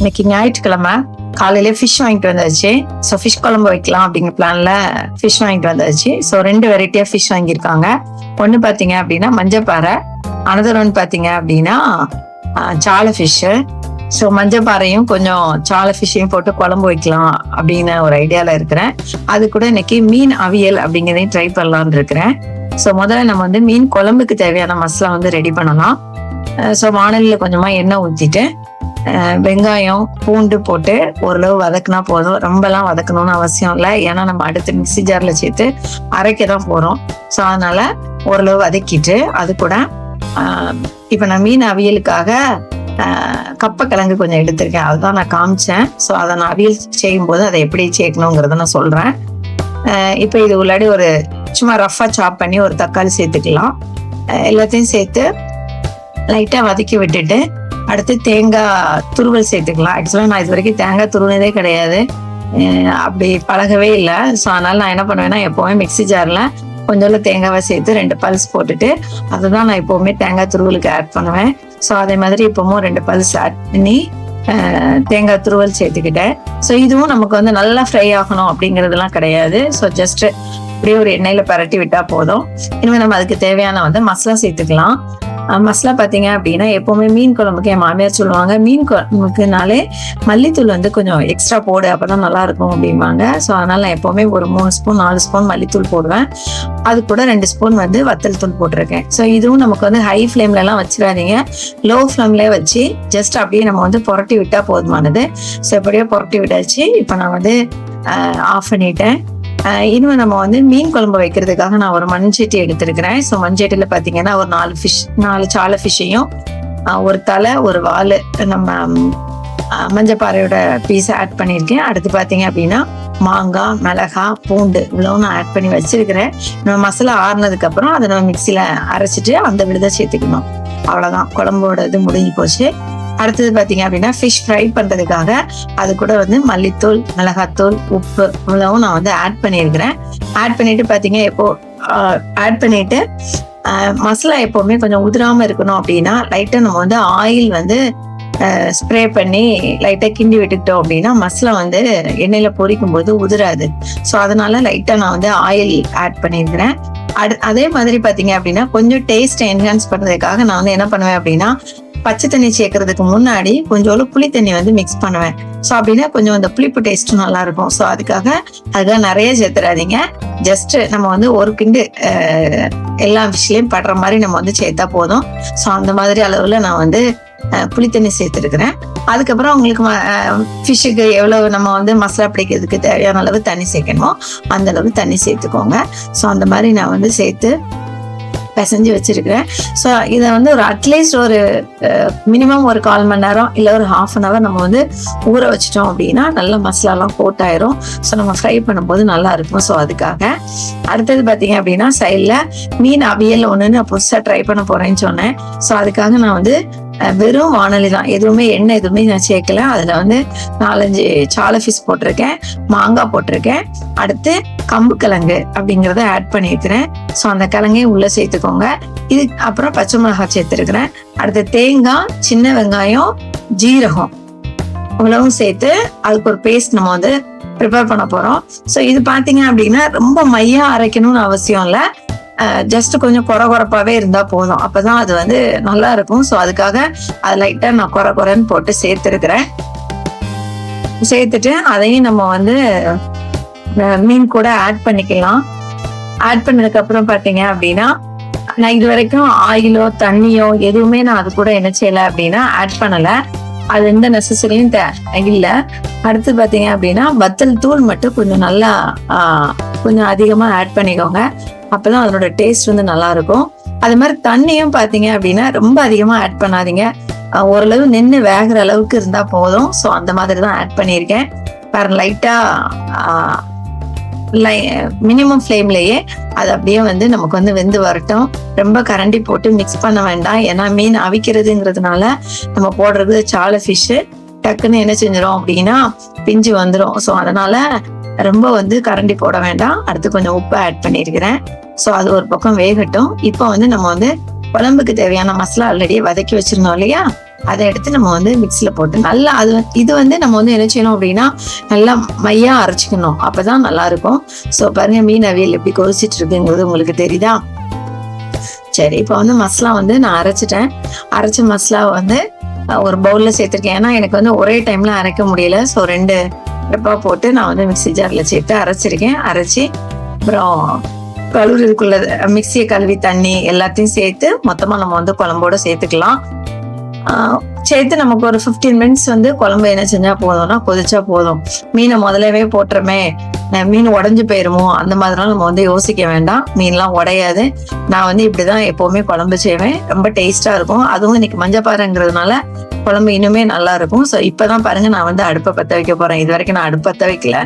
இன்னைக்கு ஞாயிற்றுக்கிழமை காலையில ஃபிஷ் வாங்கிட்டு வந்தாச்சு. ஸோ ஃபிஷ் குழம்பு வைக்கலாம் அப்படிங்கிற பிளான்ல ஃபிஷ் வாங்கிட்டு வந்தாச்சு. ஸோ 2 வெரைட்டியா ஃபிஷ் வாங்கியிருக்காங்க. ஒன்று பார்த்தீங்க அப்படின்னா மஞ்சப்பாறை, அனதர் ஒன்று பார்த்தீங்க அப்படின்னா சாலை ஃபிஷ்ஷு. ஸோ மஞ்சப்பாறையும் கொஞ்சம் சாலை ஃபிஷ்ஷையும் போட்டு குழம்பு வைக்கலாம் அப்படின்னு ஒரு ஐடியாவில் இருக்கிறேன். அது கூட இன்னைக்கு மீன் அவியல் அப்படிங்கிறதையும் ட்ரை பண்ணலான்னு இருக்கிறேன். ஸோ முதல்ல நம்ம வந்து மீன் குழம்புக்கு தேவையான மசாலா வந்து ரெடி பண்ணலாம். ஸோ வானலியில் கொஞ்சமாக எண்ணெய் ஊற்றிட்டு வெங்காயம் பூண்டு போட்டு ஓரளவு வதக்குனா போதும். ரொம்பலாம் வதக்கணும்னு அவசியம் இல்லை, ஏன்னா நம்ம அடுத்து மிக்ஸி ஜாரில் சேர்த்து அரைக்க தான் போகிறோம். ஸோ அதனால ஓரளவு வதக்கிட்டு அது கூட இப்போ நான் மீன் அவியலுக்காக கப்பக்கிழங்கு கொஞ்சம் எடுத்திருக்கேன், அதுதான் நான் காமிச்சேன். ஸோ அதை நான் அவியல் செய்யும்போது அதை எப்படி சேர்க்கணுங்கிறத நான் சொல்கிறேன். இப்போ இது உள்ளாடி ஒரு சும்மா ரஃபாக சாப் பண்ணி ஒரு தக்காளி சேர்த்துக்கலாம். எல்லாத்தையும் சேர்த்து லைட்டாக வதக்கி விட்டுட்டு அடுத்து தேங்காய் துருவல் சேர்த்துக்கலாம். ஆக்சுவலாக நான் இது வரைக்கும் தேங்காய் துருவனதே கிடையாது, அப்படி பழகவே இல்லை. ஸோ அதனால நான் என்ன பண்ணுவேன்னா எப்போவுமே மிக்ஸி ஜாரில் கொஞ்சோண்டு தேங்காவை சேர்த்து 2 பல்ஸ் போட்டுட்டு அதை தான் நான் எப்போவுமே தேங்காய் துருவலுக்கு ஆட் பண்ணுவேன். ஸோ அதே மாதிரி இப்போவும் 2 பல்ஸ் ஆட் பண்ணி தேங்காய் துருவல் சேர்த்துக்கிட்டேன். ஸோ இதுவும் நமக்கு வந்து நல்லா ஃப்ரை ஆகணும் அப்படிங்கிறதுலாம் கிடையாது. ஸோ ஜஸ்ட் அப்படியே ஒரு எண்ணெயில் பரட்டி விட்டால் போதும். இனிமேல் நம்ம அதுக்கு தேவையான வந்து மசாலா சேர்த்துக்கலாம். மசாலா பார்த்தீங்க அப்படின்னா எப்போவுமே மீன் குழம்புக்கு என் மாமியார் சொல்லுவாங்க, மீன் குழம்புக்குனாலே மல்லித்தூள் வந்து கொஞ்சம் எக்ஸ்ட்ரா போடு, அப்போ தான் நல்லா இருக்கும் அப்படிம்பாங்க. ஸோ அதனால நான் எப்போவுமே ஒரு 3 ஸ்பூன் 4 ஸ்பூன் மல்லித்தூள் போடுவேன். அது கூட 2 ஸ்பூன் வந்து வத்தல் தூள் போட்டிருக்கேன். ஸோ இதுவும் நமக்கு வந்து ஹை ஃப்ளேம்லலாம் வச்சிடாதீங்க, லோ ஃப்ளேம்லேயே வச்சு ஜஸ்ட் அப்படியே நம்ம வந்து புரட்டி விட்டால் போதுமானது. ஸோ எப்படியோ புரட்டி விட்டாச்சு. இப்போ நான் வந்து ஆஃப் பண்ணிட்டேன். இன்னும் நம்ம வந்து மீன் குழம்பு வைக்கிறதுக்காக நான் ஒரு மண்சட்டி எடுத்திருக்கிறேன். ஸோ மண்சட்டியில் பார்த்தீங்கன்னா ஒரு 4 சாலை ஃபிஷ்ஷையும் ஒரு தலை ஒரு வால் நம்ம மஞ்சப்பாறையோட பீஸை ஆட் பண்ணியிருக்கேன். அடுத்து பார்த்தீங்க அப்படின்னா மாங்காய், மிளகாய், பூண்டு இவ்வளோ நான் ஆட் பண்ணி வச்சிருக்கிறேன். நம்ம மசாலா ஆறுனதுக்கப்புறம் அதை நம்ம மிக்சியில் அரைச்சிட்டு அந்த விழுதை சேர்த்துக்கணும். அவ்வளோதான், குழம்போட இது முடிஞ்சு போச்சு. அடுத்தது பார்த்தீங்க அப்படின்னா ஃபிஷ் ஃப்ரை பண்ணுறதுக்காக அது கூட வந்து மல்லித்தூள், மிளகாத்தூள், உப்பு இவ்வளவும் நான் வந்து ஆட் பண்ணியிருக்கிறேன். ஆட் பண்ணிட்டு பார்த்தீங்க ஆட் பண்ணிட்டு மசாலா எப்போவுமே கொஞ்சம் உதிராமல் இருக்கணும் அப்படின்னா லைட்டாக நம்ம வந்து ஆயில் வந்து ஸ்ப்ரே பண்ணி லைட்டாக கிண்டி விட்டுக்கிட்டோம் அப்படின்னா மசாலா வந்து எண்ணெயில் பொரிக்கும் போது உதிராது. ஸோ அதனால லைட்டாக நான் வந்து ஆயில் ஆட் பண்ணியிருக்கிறேன். அதே மாதிரி பார்த்தீங்க அப்படின்னா கொஞ்சம் டேஸ்ட் என்ஹான்ஸ் பண்ணுறதுக்காக நான் வந்து என்ன பண்ணுவேன் அப்படின்னா பச்சை தண்ணி சேர்க்கறதுக்கு முன்னாடி கொஞ்சோண்டு புளி தண்ணி வந்து மிக்ஸ் பண்ணுவேன். ஸோ அப்படின்னா கொஞ்சம் அந்த புளிப்பு டேஸ்ட்டும் நல்லா இருக்கும். ஸோ அதுக்காக நிறைய சேர்த்துறாதீங்க, ஜஸ்ட் நம்ம வந்து ஒரு கிண்டு எல்லா ஃபிஷ்லையும் படுற மாதிரி நம்ம வந்து சேர்த்தா போதும். ஸோ அந்த மாதிரி அளவில் நான் வந்து புளித்தண்ணி சேர்த்துருக்கிறேன். அதுக்கப்புறம் உங்களுக்கு ஃபிஷ்ஷுக்கு எவ்வளவு நம்ம வந்து மசாலா பிடிக்கிறதுக்கு தேவையான அளவு தண்ணி சேர்க்கணுமோ அந்த அளவு தண்ணி சேர்த்துக்கோங்க. ஸோ அந்த மாதிரி நான் வந்து சேர்த்து பிசைஞ்சு வச்சிருக்கிறேன். ஸோ இதை வந்து ஒரு அட்லீஸ்ட் ஒரு மினிமம் ஒரு 1/4 மணி நேரம் இல்லை ஒரு 1/2 hour நம்ம வந்து ஊற வச்சிட்டோம் அப்படின்னா நல்ல மசாலாலாம் போட்டாயிரும். ஸோ நம்ம ஃப்ரை பண்ணும்போது நல்லா இருக்கும். ஸோ அதுக்காக அடுத்தது பார்த்தீங்க அப்படின்னா சைடில் மீன் அவியல் ஒன்று நான் புதுசாக ட்ரை பண்ண போறேன்னு சொன்னேன். ஸோ அதுக்காக நான் வந்து வெறும் வானலி தான், எதுவுமே எண்ணெய் எதுவுமே நான் சேர்க்கல. அதில் வந்து 4-5 சாலை ஃபிஷ் போட்டிருக்கேன், மாங்காய் போட்டிருக்கேன், அடுத்து கம்பு கிழங்கு அப்படிங்கிறத ஆட் பண்ணியிருக்கிறேன். ஸோ அந்த கிழங்கையும் உள்ளே சேர்த்துக்கோங்க. இது அப்புறம் பச்சை மிளகாய் சேர்த்துருக்கிறேன். அடுத்து தேங்காய், சின்ன வெங்காயம், ஜீரகம் இவ்வளவும் சேர்த்து அதுக்கு ஒரு பேஸ்ட் நம்ம வந்து ப்ரிப்பேர் பண்ண போகிறோம். ஸோ இது பார்த்தீங்க அப்படின்னா ரொம்ப மையா அரைக்கணும்னு அவசியம் இல்லை, ஜஸ்ட் கொஞ்சம் குறப்பாவே இருந்தா போதும், அப்பதான் அது வந்து நல்லா இருக்கும். ஸோ அதுக்காக அது லைட்டா நான் குறன்னு போட்டு சேர்த்துருக்கிறேன். சேர்த்துட்டு அதையும் நம்ம வந்து மீன் கூட ஆட் பண்ணிக்கலாம். ஆட் பண்ணதுக்கு அப்புறம் பாத்தீங்க அப்படின்னா நான் இது வரைக்கும் ஆயிலோ தண்ணியோ எதுவுமே நான் அது கூட என்ன செய்யல அப்படின்னா ஆட் பண்ணல, அது எந்த நெசசரியும் இல்லை. அடுத்து பாத்தீங்க அப்படின்னா வத்தல் தூள் மட்டும் கொஞ்சம் நல்லா கொஞ்சம் அதிகமா ஆட் பண்ணிக்கோங்க, அப்பதான் அதனோட டேஸ்ட் வந்து நல்லா இருக்கும். அது மாதிரி தண்ணியும் பார்த்தீங்க அப்படின்னா ரொம்ப அதிகமாக ஆட் பண்ணாதீங்க, ஓரளவு நின்று வேகிற அளவுக்கு இருந்தால் போதும். ஸோ அந்த மாதிரி தான் ஆட் பண்ணியிருக்கேன். வேறு லைட்டாக மினிமம் ஃப்ளேம்லேயே அது அப்படியே வந்து நமக்கு வந்து வெந்து வரட்டும். ரொம்ப கரண்டி போட்டு மிக்ஸ் பண்ண வேண்டாம், ஏன்னா மீன் அவிக்கிறதுங்கிறதுனால நம்ம போடுறது சாலை ஃபிஷ்ஷு டக்குன்னு என்ன செஞ்சிடும் அப்படின்னா பிஞ்சு வந்துடும். ஸோ அதனால ரொம்ப வந்து கரண்டி போட வேண்டாம். அடுத்து கொஞ்சம் உப்பு ஆட் பண்ணியிருக்கிறேன். ஸோ அது ஒரு பக்கம் வேகட்டும். இப்போ வந்து நம்ம வந்து குழம்புக்கு தேவையான மசாலா ஆல்ரெடி வதக்கி வச்சிருந்தோம் இல்லையா, அதை எடுத்து நம்ம வந்து மிக்ஸியில் போட்டு நல்லா இது வந்து நம்ம வந்து என்ன செய்யணும் அப்படின்னா நல்லா மையா அரைச்சிக்கணும், அப்பதான் நல்லா இருக்கும். ஸோ பாருங்க மீன் அவியல் எப்படி கொதிச்சிட்டு இருக்குங்கிறது உங்களுக்கு தெரியுதா? சரி, இப்போ வந்து மசாலா வந்து நான் அரைச்சிட்டேன். அரைச்ச மசாலா வந்து ஒரு பவுல்ல சேர்த்திருக்கேன். ஏன்னா எனக்கு வந்து ஒரே டைம்ல அரைக்க முடியல. ஸோ 2 டப்பா போட்டு நான் வந்து மிக்ஸி ஜார்ல சேர்த்து அரைச்சிருக்கேன். அரைச்சி அப்புறம் கழுவுறதுக்குள்ள மிக்சியை கழுவி தண்ணி எல்லாத்தையும் சேர்த்து மொத்தமா நம்ம வந்து குழம்போட சேர்த்துக்கலாம். சேர்த்து நமக்கு ஒரு 15 மினிட்ஸ் வந்து குழம்பு என்ன செஞ்சா போதும்னா கொதிச்சா போதும். மீனை முதலவே போட்டுறமே, மீன் உடஞ்சு போயிருமோ அந்த மாதிரிலாம் நம்ம வந்து யோசிக்க வேண்டாம். மீன்லாம் உடையாது. நான் வந்து இப்படிதான் எப்பவுமே குழம்பு செய்வேன். ரொம்ப டேஸ்டா இருக்கும். அதுவும் இன்னைக்கு மஞ்சப்பாறைங்கிறதுனால குழம்பு இன்னுமே நல்லா இருக்கும். ஸோ இப்பதான் பாருங்க நான் வந்து அடுப்பை பற்ற வைக்க போறேன். இது வரைக்கும் நான் அடுப்பு பற்ற வைக்கல.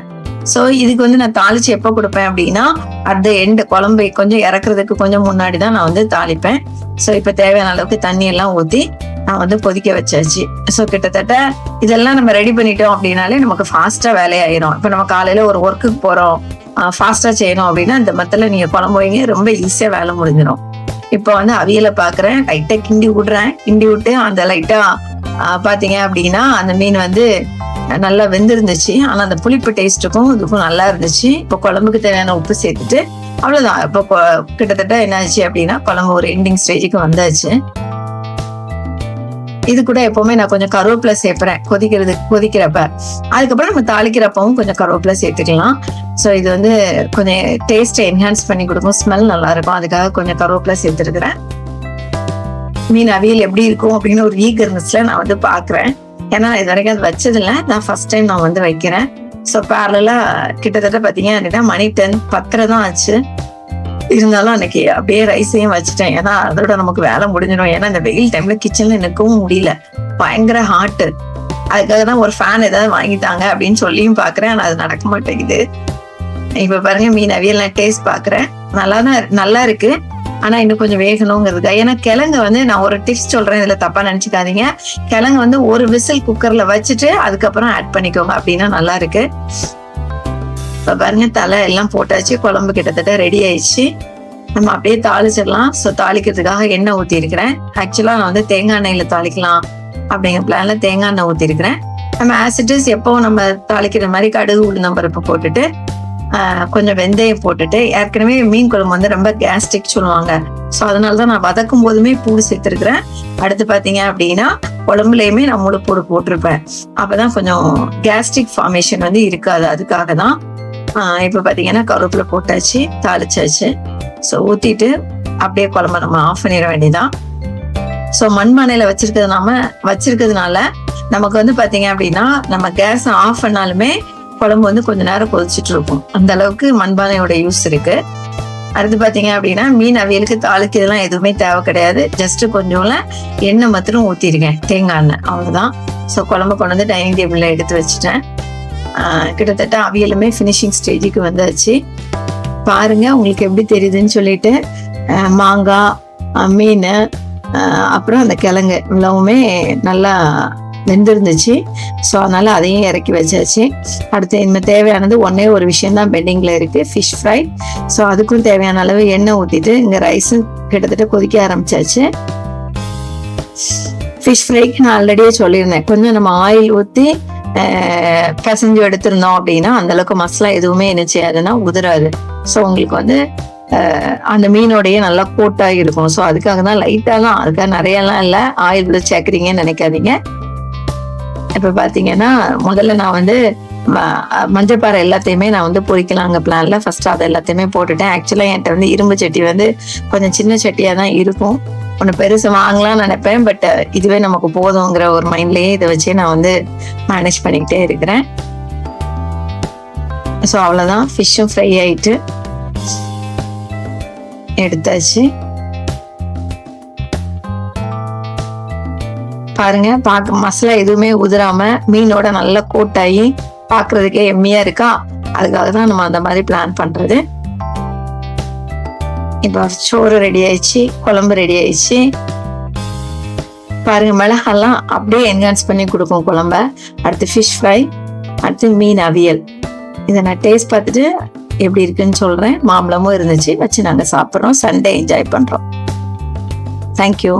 ஸோ இதுக்கு வந்து நான் தாளிச்சு எப்போ கொடுப்பேன் அப்படின்னா அட் எண்ட் குழம்பு கொஞ்சம் இறக்குறதுக்கு கொஞ்சம் முன்னாடி தான் நான் வந்து தாளிப்பேன். ஸோ இப்போ தேவையான அளவுக்கு தண்ணி எல்லாம் ஊற்றி நான் வந்து கொதிக்க வச்சாச்சு. ஸோ கிட்டத்தட்ட இதெல்லாம் நம்ம ரெடி பண்ணிட்டோம் அப்படின்னாலே நமக்கு ஃபாஸ்டா வேலையாயிரும். இப்போ நம்ம காலையில ஒரு ஒர்க்குக்கு போறோம், ஃபாஸ்டா செய்யணும் அப்படின்னா இந்த மத்தில நீங்க குழம்பு வைங்க, ரொம்ப ஈஸியா வேலை முடிஞ்சிடும். இப்போ வந்து அவியலை பாக்குறேன், லைட்டா கிண்டி விடுறேன். கிண்டி விட்டு அந்த லைட்டா பாத்தீங்க அப்படின்னா அந்த மீன் வந்து நல்லா வெந்திருந்துச்சு. ஆனா அந்த புளிப்பு டேஸ்ட்டுக்கும் இதுக்கும் நல்லா இருந்துச்சு. இப்போ குழம்புக்கு தேவையான உப்பு சேர்த்துட்டு அவ்வளவுதான். இப்போ கிட்டத்தட்ட என்னாச்சு அப்படின்னா குழம்பு ஒரு எண்டிங் ஸ்டேஜுக்கு வந்தாச்சு. இது கூட எப்பவுமே நான் கொஞ்சம் கருவேப்பிலை சேர்ப்பேன் கொதிக்கிறப்ப. அதுக்கப்புறம் நம்ம தாளிக்கிறப்பவும் கொஞ்சம் கருவேப்பிலை சேர்த்துக்கலாம். ஸோ இது வந்து கொஞ்சம் டேஸ்ட்டை என்ஹான்ஸ் பண்ணி கொடுக்கும், ஸ்மெல் நல்லா இருக்கும். அதுக்காக கொஞ்சம் கருவேப்பிலை சேர்த்துருக்கிறேன். மீன் அவியல் எப்படி இருக்கும் அப்படின்னு ஒரு ஈகர்னஸ்ல நான் வந்து பாக்குறேன். ஏன்னா இது வரைக்கும் அது வச்சதில்லை, நான் ஃபர்ஸ்ட் டைம் நான் வந்து வைக்கிறேன். ஸோ பேரலா கிட்டத்தட்ட பாத்தீங்க அப்படின்னா மணி 10:10 தான் ஆச்சு. இருந்தாலும் அன்னைக்கு அப்படியே ரைஸையும் வச்சுட்டேன். ஏன்னா அதோட நமக்கு வேலை முடிஞ்சிடும். ஏன்னா இந்த வெயில் டைம்ல கிச்சன்ல நிற்கவும் முடியல, பயங்கர ஹாட்டு. அதுக்காக தான் ஒரு ஃபேன் ஏதாவது வாங்கிட்டாங்க அப்படின்னு சொல்லியும் பாக்குறேன். ஆனா அது நடக்க மாட்டேங்குது. இப்ப பாருங்க மீன் அவியல் நான் டேஸ்ட் பாக்குறேன். நல்லா இருக்கு. ஆனா இன்னும் கொஞ்சம் வேகணுங்கிறதுக்கா. ஏன்னா கிழங்கு வந்து நான் ஒரு டிப்ஸ் சொல்றேன், இதுல தப்பா நினைச்சுக்காதீங்க. கிழங்கு வந்து ஒரு விசில் குக்கர்ல வச்சுட்டு அதுக்கப்புறம் ஆட் பண்ணிக்கோங்க, அப்படின்னா நல்லா இருக்கு. இப்ப பாருங்க தலை எல்லாம் போட்டாச்சு, குழம்பு கிட்டத்தட்ட ரெடி ஆயிடுச்சு. நம்ம அப்படியே தாளிச்சிடலாம். ஸோ தாளிக்கிறதுக்காக எண்ணெய் ஊற்றி இருக்கிறேன். ஆக்சுவலா நான் வந்து தேங்காய் எண்ணெயில தாளிக்கலாம் அப்படிங்கிற பிளான்ல தேங்காய் எண்ணெய் ஊற்றி இருக்கிறேன். நம்ம ஆசிட்டிஸ் எப்பவும் நம்ம தாளிக்கிற மாதிரி கடுகு உளுந்தம்பருப்பு போட்டுட்டு கொஞ்சம் வெந்தயம் போட்டுட்டு, ஏற்கனவே மீன் குழம்பு வந்து ரொம்ப கேஸ்ட்ரிக் சொல்லுவாங்க. ஸோ அதனாலதான் நான் வதக்கும் போதுமே பூடு சேர்த்துருக்கிறேன். அடுத்து பாத்தீங்க அப்படின்னா குழம்புலயுமே நான் முழுப்பூடு போட்டிருப்பேன். அப்பதான் கொஞ்சம் கேஸ்ட்ரிக் ஃபார்மேஷன் வந்து இருக்காது. அதுக்காக தான். இப்ப பாத்தீங்கன்னா கருவேப்பிலை போட்டாச்சு, தாளிச்சாச்சு. ஸோ ஊத்திட்டு அப்படியே குழம்பு நம்ம ஆஃப் பண்ணிட வேண்டியதான். ஸோ மண்பானையில வச்சிருக்கிறதுனால நமக்கு வந்து பாத்தீங்க அப்படின்னா நம்ம கேஸ் ஆஃப் பண்ணாலுமே குழம்பு வந்து கொஞ்ச நேரம் கொதிச்சுட்டு இருக்கும். அந்த அளவுக்கு மண்பானையோட யூஸ் இருக்கு. அடுத்து பாத்தீங்க அப்படின்னா மீன் அவியலுக்கு தாளிக்கிறதுலாம் எதுவுமே தேவை கிடையாது. ஜஸ்ட் கொஞ்சம் எண்ணெய் மாத்திரம் ஊத்திருக்கேன், தேங்காய் எண்ணெய், அவ்வளவுதான். ஸோ குழம்பு கொண்டு வந்து டைனிங் டேபிள்ல எடுத்து வச்சுட்டேன். கிட்டத்தட்ட அவியலுமே ஃபினிஷிங் ஸ்டேஜுக்கு வந்தாச்சு. பாருங்க உங்களுக்கு எப்படி தெரியுதுன்னு சொல்லிட்டு. மாங்காய், மீன், அப்புறம் அந்த கிழங்கு இவ்வளவுமே நல்லா வெந்திருந்துச்சு. ஸோ அதனால அதையும் இறக்கி வச்சாச்சு. அடுத்து இனிமேல் தேவையானது ஒன்னே ஒரு விஷயம் தான் பெண்டிங்ல இருக்கு, ஃபிஷ் ஃப்ரை. ஸோ அதுக்கும் தேவையான அளவு எண்ணெய் ஊற்றிட்டு இங்க ரைஸும் கிட்டத்தட்ட கொதிக்க ஆரம்பிச்சாச்சு. ஃபிஷ் ஃப்ரைக்கு நான் ஆல்ரெடியே சொல்லியிருந்தேன், கொஞ்சம் நம்ம ஆயில் ஊற்றி பிசைஞ்சு எடுத்திருந்தோம் அப்படின்னா அந்த அளவுக்கு மசாலா எதுவுமே என்ன செய்யாதுன்னா உதிராது. ஸோ உங்களுக்கு வந்து அந்த மீனோடைய நல்லா கோட்டாகி இருக்கும். ஸோ அதுக்காக தான் லைட்டாக தான், அதுக்காக நிறையலாம் இல்லை, ஆயில் சேர்க்குறீங்கன்னு நினைக்காதீங்க. இப்போ பார்த்தீங்கன்னா முதல்ல நான் வந்து மஞ்சப்பாறை எல்லாத்தையுமே நான் வந்து பொரிக்கலாங்க பிளான்ல. ஃபர்ஸ்ட் அதை எல்லாத்தையுமே போட்டுட்டேன். ஆக்சுவலாக என்கிட்ட வந்து இரும்பு சட்டி வந்து கொஞ்சம் சின்ன சட்டியாக தான் இருக்கும். ஒன்று பெருசு வாங்கலாம்னு நினைப்பேன். பட் இதுவே நமக்கு போதுங்கிற ஒரு மைண்ட்லயே இதை வச்சே நான் வந்து மேனேஜ் பண்ணிக்கிட்டே இருக்கிறேன். ஸோ அவ்வளோதான், ஃபிஷ்ஷும் ஃப்ரை ஆயிட்டு எடுத்தாச்சு. பாருங்க, மசாலா எதுவுமே உதிராம மீனோட நல்லா கோட்டாகி பாக்குறதுக்கே எம்மியா இருக்கா. அதுக்காக தான் நம்ம அந்த மாதிரி பிளான் பண்றது. இப்போ சோறு ரெடி ஆயிடுச்சு, குழம்பு ரெடி ஆயிடுச்சு. பாருங்க மிளகாலாம் அப்படியே என்ஹான்ஸ் பண்ணி கொடுக்கும் குழம்ப. அடுத்து ஃபிஷ் ஃப்ரை, அடுத்து மீன் அவியல். இதை நான் டேஸ்ட் பார்த்துட்டு எப்படி இருக்குன்னு சொல்றேன். மாம்பழமும் இருந்துச்சு, வச்சு நாங்க சாப்பிட்றோம், சண்டே என்ஜாய் பண்றோம். தேங்க்யூ.